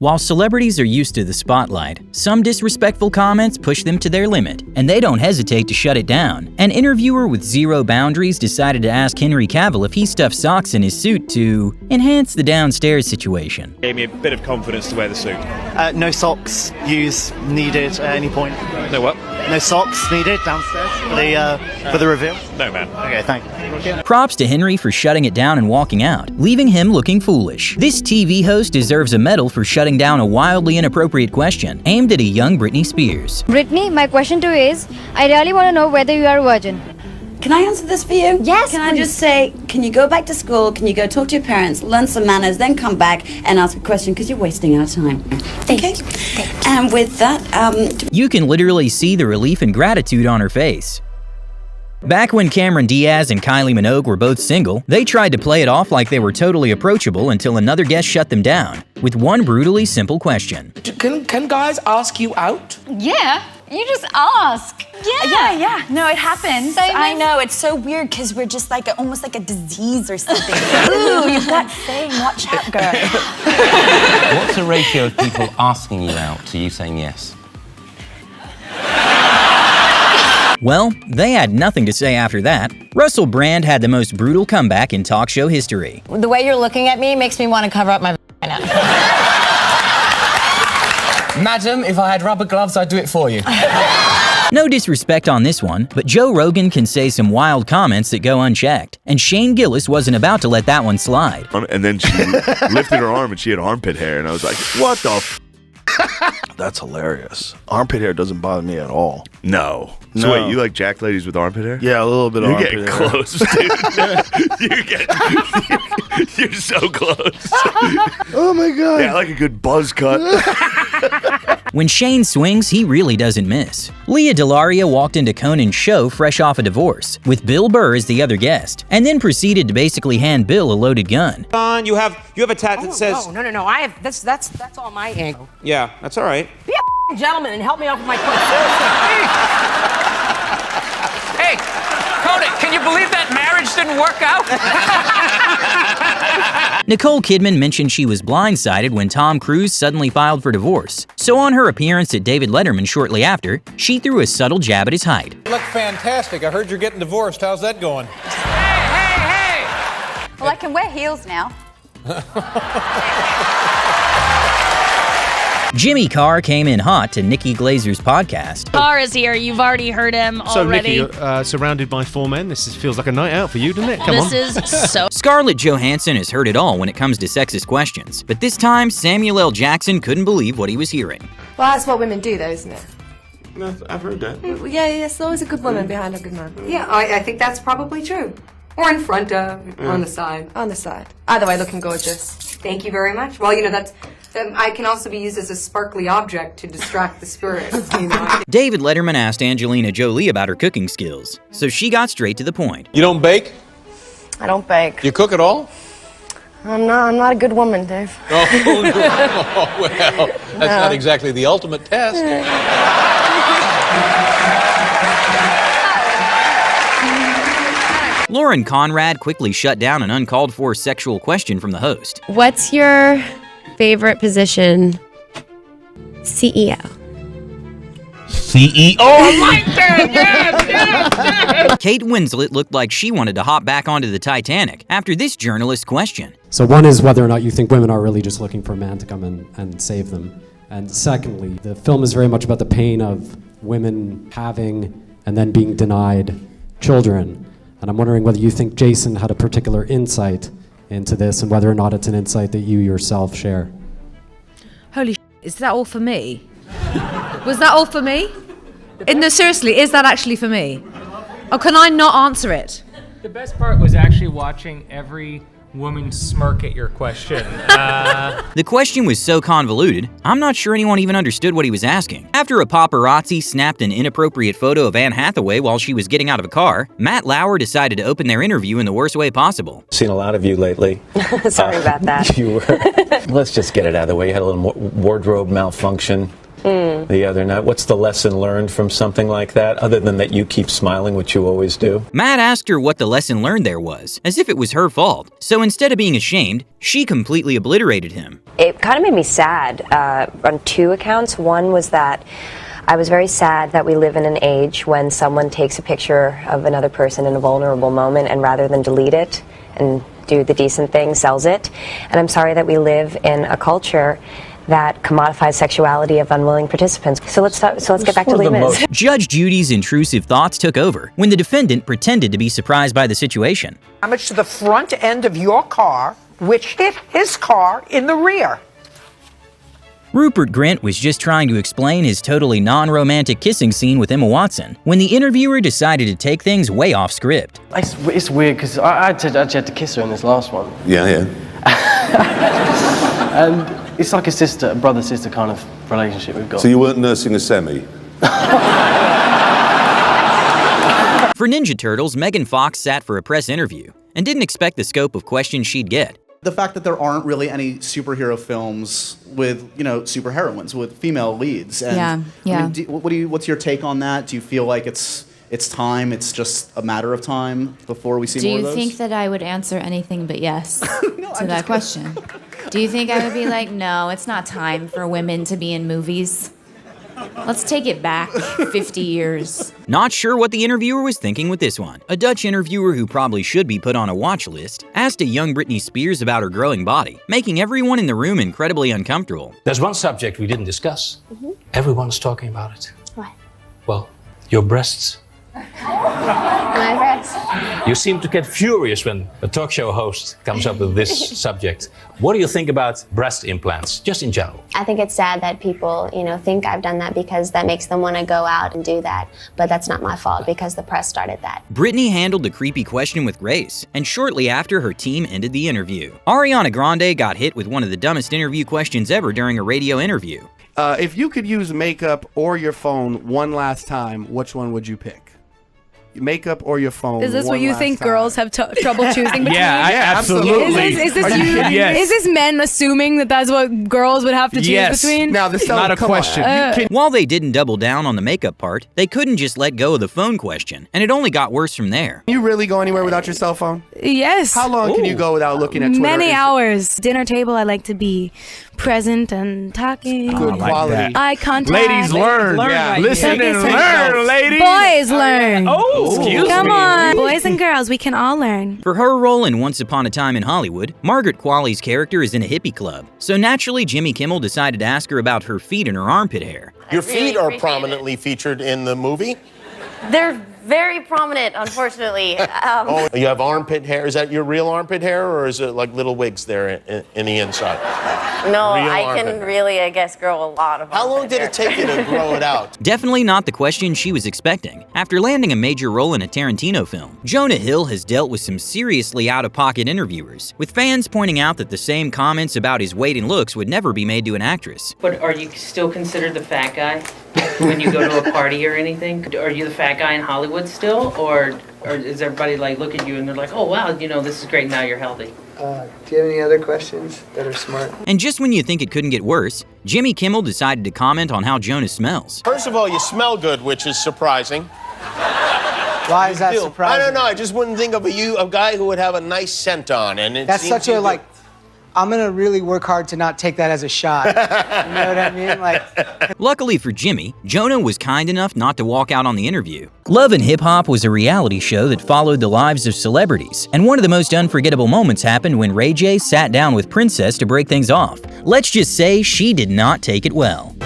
While celebrities are used to the spotlight, some disrespectful comments push them to their limit, and they don't hesitate to shut it down. An interviewer with zero boundaries decided to ask Henry Cavill if he stuffed socks in his suit to enhance the downstairs situation. Gave me a bit of confidence to wear the suit. No socks used needed at any point. No what? No socks needed downstairs for the reveal? No, man. Okay, thank you. Props to Henry for shutting it down and walking out, leaving him looking foolish. This TV host deserves a medal for shutting down a wildly inappropriate question aimed at a young Britney Spears. Britney, my question to you is, I really want to know whether you are a virgin. Can I answer this for you? Yes, Can I just say, can you go back to school, can you go talk to your parents, learn some manners, then come back and ask a question because you're wasting our time. Okay? And with that, You can literally see the relief and gratitude on her face. Back when Cameron Diaz and Kylie Minogue were both single, they tried to play it off like they were totally approachable until another guest shut them down with one brutally simple question. Can guys ask you out? Yeah, you just ask. Yeah. No, it happens. I know, it's so weird because we're just like almost like a disease or something. Ooh, you've got fame, watch out, girl. What's the ratio of people asking you out to you saying yes? Well, they had nothing to say after that. Russell Brand had the most brutal comeback in talk show history. The way you're looking at me makes me want to cover up my vagina. Madam, if I had rubber gloves, I'd do it for you. No disrespect on this one, but Joe Rogan can say some wild comments that go unchecked, and Shane Gillis wasn't about to let that one slide. And then she lifted her arm and she had armpit hair, and I was like, what the f***? That's hilarious. Armpit hair doesn't bother me at all. No. So No. wait, you like jack ladies with armpit hair? Yeah, a little bit of You're armpit getting hair. close, dude. You're so close. Oh my god. Yeah, I like a good buzz cut. When Shane swings, he really doesn't miss. Leah DeLaria walked into Conan's show fresh off a divorce, with Bill Burr as the other guest, and then proceeded to basically hand Bill a loaded gun. Don, you have a tat that says. Oh, no. I have that's all my angle. Yeah, that's all right. Be a gentleman and help me out with my point. Seriously. Hey, Conan, can you believe that marriage didn't work out? Nicole Kidman mentioned she was blindsided when Tom Cruise suddenly filed for divorce, so on her appearance at David Letterman shortly after, she threw a subtle jab at his height. You look fantastic. I heard you're getting divorced. How's that going? Hey! Well, I can wear heels now. Jimmy Carr came in hot to Nikki Glazer's podcast. Carr is here. You've already heard him already. So, Nikki, you're surrounded by four men. This feels like a night out for you, doesn't it? Come on. This is so... Scarlett Johansson has heard it all when it comes to sexist questions, but this time Samuel L. Jackson couldn't believe what he was hearing. Well, that's what women do, though, isn't it? No, I've heard that. Yeah, there's always a good woman behind a good man. Yeah, I think that's probably true. Or in front of, or on the side. On the side. Either way, looking gorgeous. Thank you very much. Well, that's... I can also be used as a sparkly object to distract the spirits. David Letterman asked Angelina Jolie about her cooking skills, so she got straight to the point. You don't bake? I don't bake. You cook at all? I'm not a good woman, Dave. Oh, no. Well, that's not exactly the ultimate test. Lauren Conrad quickly shut down an uncalled for sexual question from the host. What's your favorite position? CEO. CEO? I like that! Yes! Kate Winslet looked like she wanted to hop back onto the Titanic after this journalist's question. So one is whether or not you think women are really just looking for a man to come and save them. And secondly, the film is very much about the pain of women having and then being denied children. And I'm wondering whether you think Jason had a particular insight into this and whether or not it's an insight that you yourself share. Holy shit, is that all for me? Was that all for me? No, seriously, is that actually for me? Or can I not answer it? The best part was actually watching every woman smirk at your question. The question was so convoluted, I'm not sure anyone even understood what he was asking. After a paparazzi snapped an inappropriate photo of Anne Hathaway while she was getting out of a car, Matt Lauer decided to open their interview in the worst way possible. Seen a lot of you lately. Sorry about that. You were. Let's just get it out of the way. You had a little more wardrobe malfunction. the other night. What's the lesson learned from something like that, other than that you keep smiling, which you always do? Matt asked her what the lesson learned there was, as if it was her fault. So instead of being ashamed, she completely obliterated him. It kind of made me sad on two accounts. One was that I was very sad that we live in an age when someone takes a picture of another person in a vulnerable moment and rather than delete it and do the decent thing, sells it. And I'm sorry that we live in a culture that commodifies sexuality of unwilling participants. So let's get back to Les Mis. Judge Judy's intrusive thoughts took over when the defendant pretended to be surprised by the situation. Damage to the front end of your car, which hit his car in the rear. Rupert Grint was just trying to explain his totally non-romantic kissing scene with Emma Watson when the interviewer decided to take things way off script. It's weird because I actually had to kiss her in this last one. Yeah. And it's like a brother-sister kind of relationship we've got. So you weren't nursing a semi? For Ninja Turtles, Megan Fox sat for a press interview and didn't expect the scope of questions she'd get. The fact that there aren't really any superhero films with, superheroines, with female leads. And, Yeah. I mean, what's your take on that? Do you feel like it's time, it's just a matter of time before we see more of those? Do you think that I would answer anything but yes to that question? Do you think I would be like, no, it's not time for women to be in movies? Let's take it back 50 years. Not sure what the interviewer was thinking with this one. A Dutch interviewer who probably should be put on a watch list asked a young Britney Spears about her growing body, making everyone in the room incredibly uncomfortable. There's one subject we didn't discuss. Everyone's talking about it. What? Well, your breasts. My breasts. You seem to get furious when a talk show host comes up with this subject. What do you think about breast implants, just in general? I think it's sad that people, think I've done that because that makes them want to go out and do that. But that's not my fault because the press started that. Britney handled the creepy question with grace, and shortly after, her team ended the interview. Ariana Grande got hit with one of the dumbest interview questions ever during a radio interview. If you could use makeup or your phone one last time, which one would you pick? Makeup or your phone? Is this what you think girls have trouble choosing between? Yeah, absolutely. Is this men assuming that that's what girls would have to choose between? Now, this not a question. While they didn't double down on the makeup part, they couldn't just let go of the phone question, and it only got worse from there. Can you really go anywhere without your cell phone? Yes. How long can you go without looking at Twitter? Many hours. Dinner table, I like to be present and talking. Good quality. Eye contact. Ladies learn. Listen and learn, ladies. Boys learn. Excuse Come me. on. Boys and girls, we can all learn. For her role in Once Upon a Time in Hollywood, Margaret Qualley's character is in a hippie club. So naturally, Jimmy Kimmel decided to ask her about her feet and her armpit hair. Your feet are prominently featured in the movie? They're very prominent, unfortunately. Oh, you have armpit hair. Is that your real armpit hair, or is it like little wigs there in the inside? No, Real I armpit can hair. really, I guess, grow a lot of How long did it take you to grow it out? Definitely not the question she was expecting. After landing a major role in a Tarantino film, Jonah Hill has dealt with some seriously out-of-pocket interviewers, with fans pointing out that the same comments about his weight and looks would never be made to an actress. But are you still considered the fat guy when you go to a party or anything? Are you the fat guy in Hollywood still, or is everybody like look at you and they're like, oh wow, this is great, now you're healthy? Do you have any other questions that are smart? And just when you think it couldn't get worse, Jimmy Kimmel decided to comment on how Jonah smells. First of all, you smell good, which is surprising. Why is that surprising? I don't know. I just wouldn't think of a guy who would have a nice scent on, and That's such a I'm gonna really work hard to not take that as a shot. You know what I mean? Luckily for Jimmy, Jonah was kind enough not to walk out on the interview. Love and Hip Hop was a reality show that followed the lives of celebrities, and one of the most unforgettable moments happened when Ray J sat down with Princess to break things off. Let's just say she did not take it well.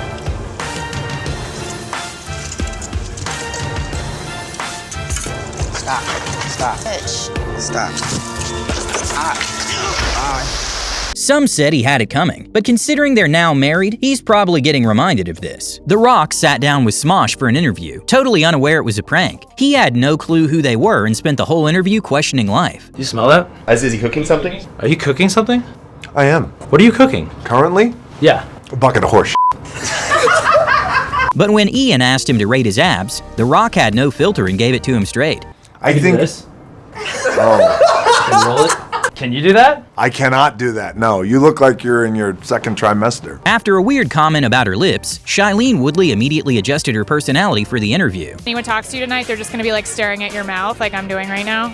Stop. Some said he had it coming, but considering they're now married, he's probably getting reminded of this. The Rock sat down with Smosh for an interview, totally unaware it was a prank. He had no clue who they were and spent the whole interview questioning life. You smell that? Is he cooking something? Are you cooking something? I am. What are you cooking? Currently? Yeah. A bucket of horse. But when Ian asked him to rate his abs, The Rock had no filter and gave it to him straight. I think this. Oh. Can you roll it? Can you do that? I cannot do that. No, you look like you're in your second trimester. After a weird comment about her lips, Shailene Woodley immediately adjusted her personality for the interview. Anyone talks to you tonight, they're just gonna be like staring at your mouth like I'm doing right now?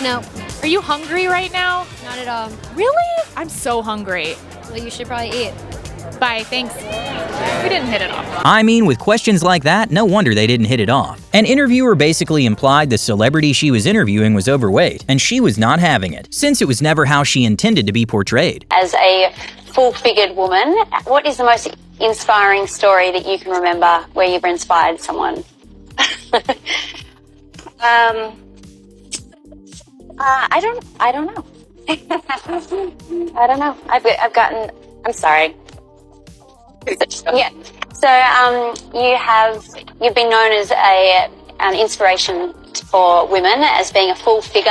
No. Are you hungry right now? Not at all. Really? I'm so hungry. Well, you should probably eat. Bye, thanks. We didn't hit it off. I mean, with questions like that, no wonder they didn't hit it off. An interviewer basically implied the celebrity she was interviewing was overweight, and she was not having it, since it was never how she intended to be portrayed. As a full-figured woman, what is the most inspiring story that you can remember where you've inspired someone? I don't know. I don't know. I'm sorry. Yeah. So you've been known as an inspiration for women as being a full figure.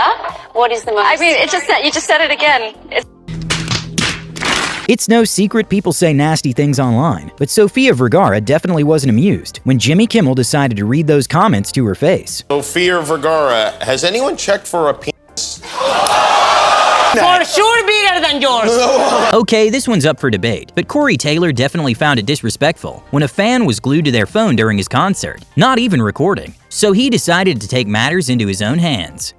What is the most? I mean, you just said it again. It's no secret people say nasty things online, but Sofia Vergara definitely wasn't amused when Jimmy Kimmel decided to read those comments to her face. Sofia Vergara, has anyone checked for a penis? For sure bigger than yours. Okay, this one's up for debate, but Corey Taylor definitely found it disrespectful when a fan was glued to their phone during his concert, not even recording. So he decided to take matters into his own hands.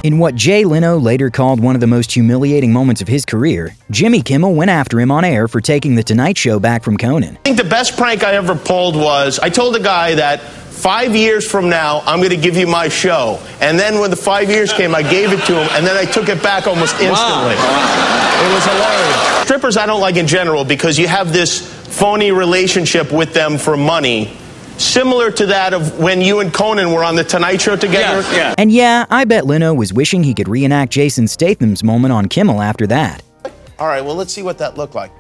In what Jay Leno later called one of the most humiliating moments of his career, Jimmy Kimmel went after him on air for taking The Tonight Show back from Conan. I think the best prank I ever pulled was I told a guy that 5 years from now, I'm going to give you my show. And then when the 5 years came, I gave it to him, and then I took it back almost instantly. Wow. It was hilarious. Strippers I don't like in general because you have this phony relationship with them for money, similar to that of when you and Conan were on The Tonight Show together. Yeah. And yeah, I bet Leno was wishing he could reenact Jason Statham's moment on Kimmel after that. All right, well, let's see what that looked like.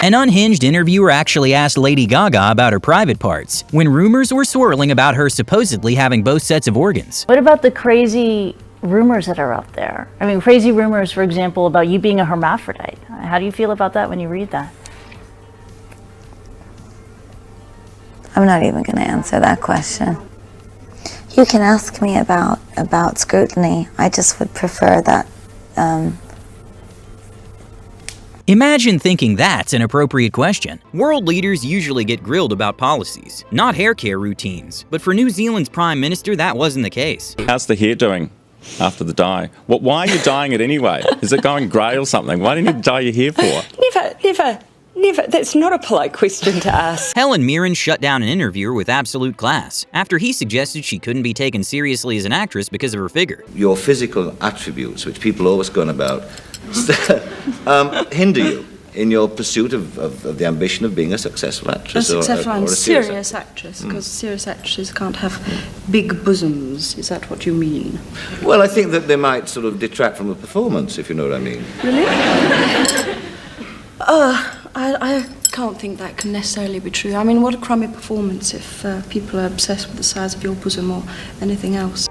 An unhinged interviewer actually asked Lady Gaga about her private parts, when rumors were swirling about her supposedly having both sets of organs. What about the crazy rumors that are out there? I mean, crazy rumors, for example, about you being a hermaphrodite. How do you feel about that when you read that? I'm not even going to answer that question. You can ask me about scrutiny. I just would prefer that. Imagine thinking that's an appropriate question. World leaders usually get grilled about policies, not hair care routines. But for New Zealand's Prime Minister, that wasn't the case. How's the hair doing after the dye? Why are you dyeing it anyway? Is it going grey or something? Why do you need to dye your hair for? Never. That's not a polite question to ask. Helen Mirren shut down an interviewer with absolute class after he suggested she couldn't be taken seriously as an actress because of her figure. Your physical attributes, which people always go on about, hinder you in your pursuit of the ambition of being a successful actress. A successful or and a serious actress, because serious actresses can't have big bosoms. Is that what you mean? Well, I think that they might sort of detract from the performance, if you know what I mean. Really? I can't think that can necessarily be true. I mean, what a crummy performance if people are obsessed with the size of your bosom or anything else.